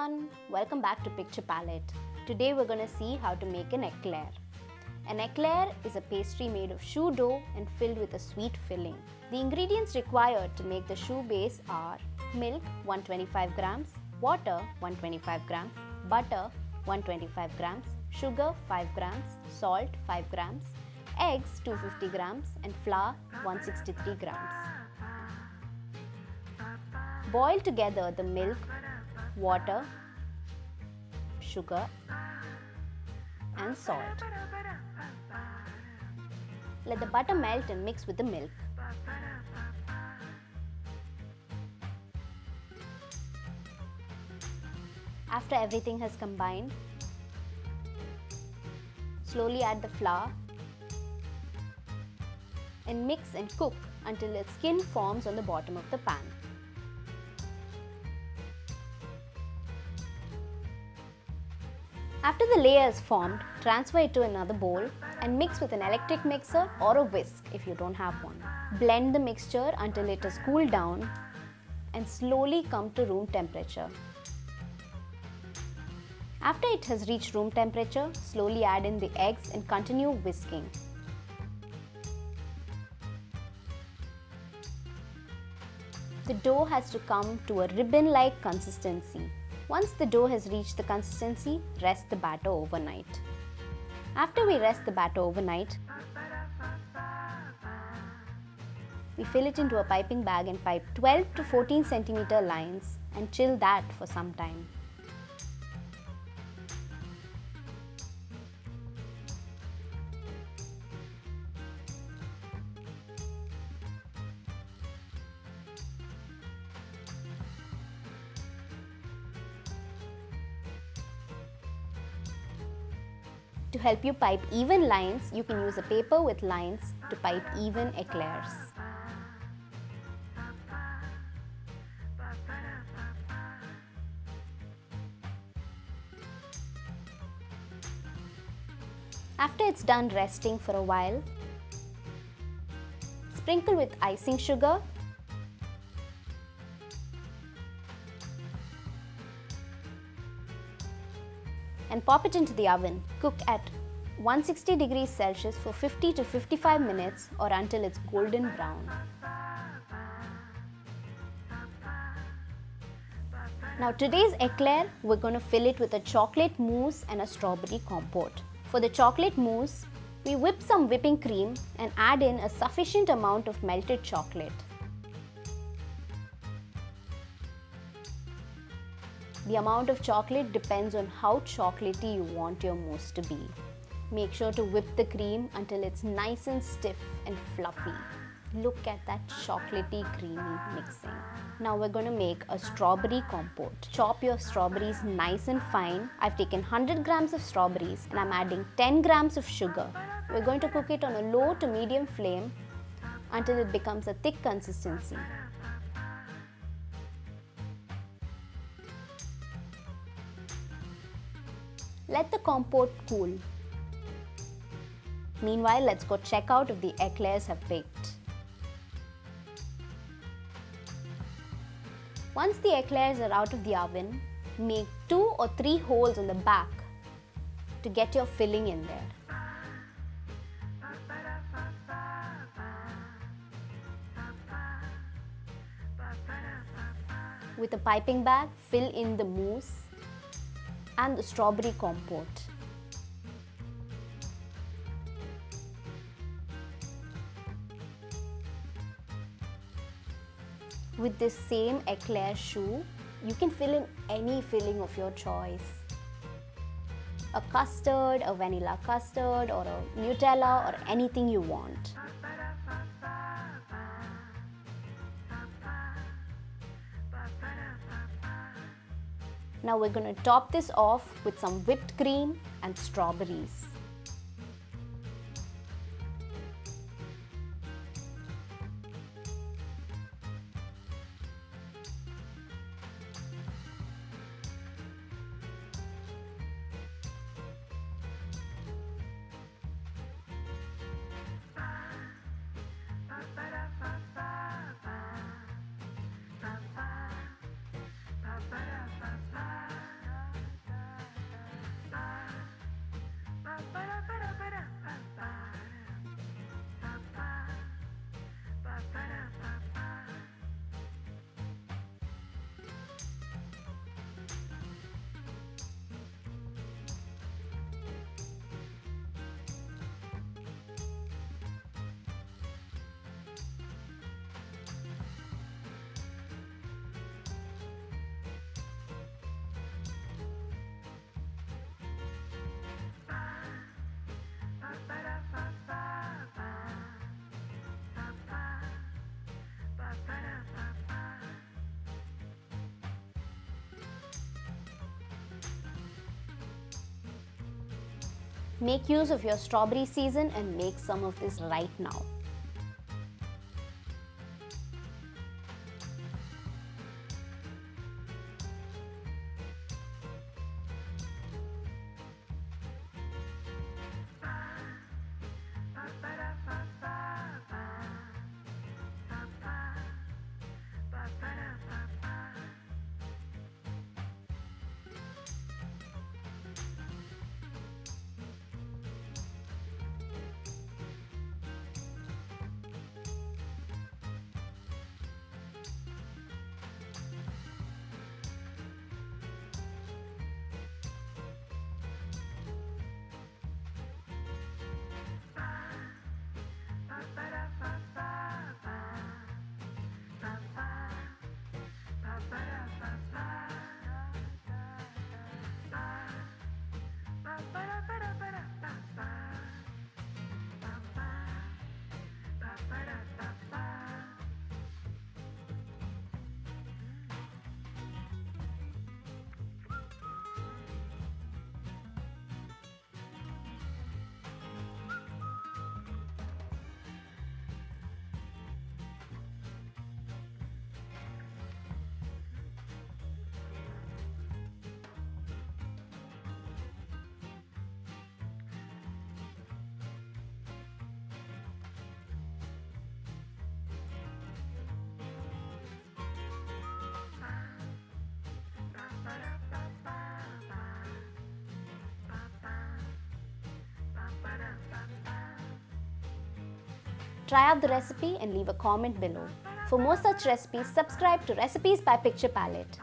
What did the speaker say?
everyone, welcome back to Picture Palate. Today we're going to see how to make an eclair. An eclair is a pastry made of choux dough and filled with a sweet filling. The ingredients required to make the choux base are milk 125 grams, water 125 grams, butter 125 grams, sugar 5 grams, salt 5 grams, eggs 250 grams and flour 163 grams. Boil together the milk, water, sugar and salt. Let the butter melt and mix with the milk. After everything has combined, slowly add the flour and mix and cook until a skin forms on the bottom of the pan. After the layer is formed, transfer it to another bowl and mix with an electric mixer or a whisk if you don't have one. Blend the mixture until it has cooled down and slowly come to room temperature. After it has reached room temperature, slowly add in the eggs and continue whisking. The dough has to come to a ribbon-like consistency. Once the dough has reached the consistency, rest the batter overnight. After we rest the batter overnight, we fill it into a piping bag and pipe 12 to 14 cm lines and chill that for some time. To help you pipe even lines, you can use a paper with lines to pipe even eclairs. After it's done resting for a while, sprinkle with icing sugar and pop it into the oven. Cook at 160 degrees Celsius for 50 to 55 minutes or until it's golden brown. Now today's eclair, we're going to fill it with a chocolate mousse and a strawberry compote. For the chocolate mousse, we whip some whipping cream and add in a sufficient amount of melted chocolate. The amount of chocolate depends on how chocolatey you want your mousse to be. Make sure to whip the cream until it's nice and stiff and fluffy. Look at that chocolatey creamy mixing. Now we're going to make a strawberry compote. Chop your strawberries nice and fine. I've taken 100 grams of strawberries and I'm adding 10 grams of sugar. We're going to cook it on a low to medium flame until it becomes a thick consistency. Let the compote cool. Meanwhile, let's go check out if the eclairs have baked. Once the eclairs are out of the oven, make 2 or 3 holes on the back to get your filling in there. With a piping bag, fill in the mousse and the strawberry compote. With this same eclair choux, you can fill in any filling of your choice. A custard, a vanilla custard or a Nutella or anything you want. Now we're going to top this off with some whipped cream and strawberries. Make use of your strawberry season and make some of this right now. Try out the recipe and leave a comment below. For more such recipes, subscribe to Recipes by Picture Palate.